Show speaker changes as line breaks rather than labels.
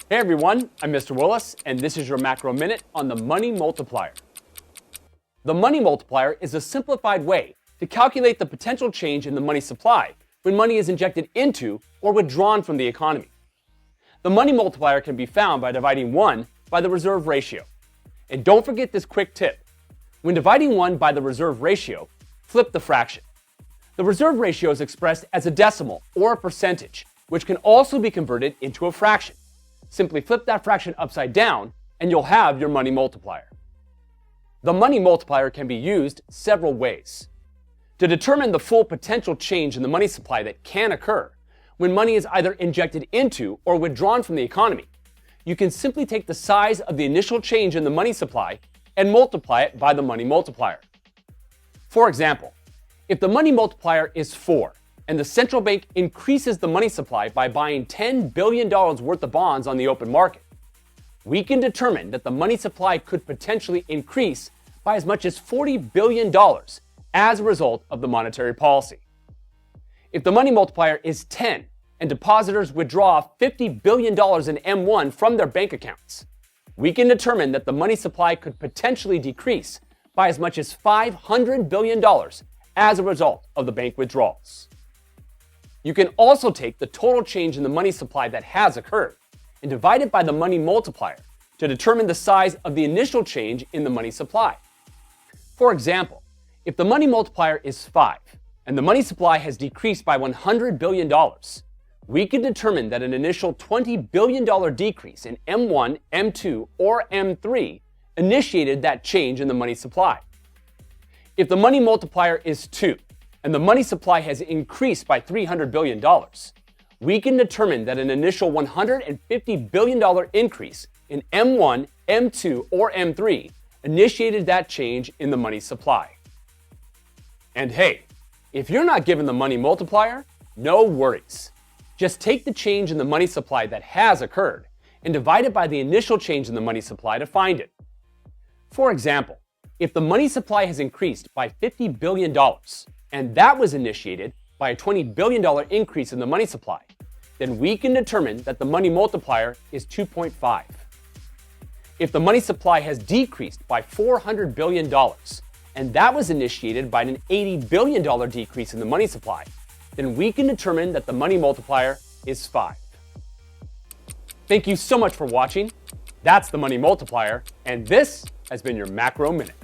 Hey everyone, I'm Mr. Willis, and this is your Macro Minute on the Money Multiplier. The Money Multiplier is a simplified way to calculate the potential change in the money supply when money is injected into or withdrawn from the economy. The Money Multiplier can be found by dividing 1 by the reserve ratio. And don't forget this quick tip. When dividing 1 by the reserve ratio, flip the fraction. The reserve ratio is expressed as a decimal or a percentage, which can also be converted into a fraction. Simply flip that fraction upside down, and you'll have your Money Multiplier. The Money Multiplier can be used several ways. To determine the full potential change in the money supply that can occur when money is either injected into or withdrawn from the economy, you can simply take the size of the initial change in the money supply and multiply it by the Money Multiplier. For example, if the Money Multiplier is 4 and the central bank increases the money supply by buying $10 billion worth of bonds on the open market, we can determine that the money supply could potentially increase by as much as $40 billion as a result of the monetary policy. If the Money Multiplier is 10 and depositors withdraw $50 billion in M1 from their bank accounts, we can determine that the money supply could potentially decrease by as much as $500 billion as a result of the bank withdrawals. You can also take the total change in the money supply that has occurred and divide it by the Money Multiplier to determine the size of the initial change in the money supply. For example, if the Money Multiplier is 5 and the money supply has decreased by $100 billion, we can determine that an initial $20 billion decrease in M1, M2, or M3 initiated that change in the money supply. If the Money Multiplier is 2 and the money supply has increased by $300 billion, we can determine that an initial $150 billion increase in M1, M2, or M3 initiated that change in the money supply. And hey, if you're not given the Money Multiplier, no worries. Just take the change in the money supply that has occurred and divide it by the initial change in the money supply to find it. For example, if the money supply has increased by $50 billion, and that was initiated by a $20 billion increase in the money supply, then we can determine that the Money Multiplier is 2.5. If the money supply has decreased by $400 billion, and that was initiated by an $80 billion decrease in the money supply, then we can determine that the Money Multiplier is 5. Thank you so much for watching. That's the Money Multiplier, and this has been your Macro Minute.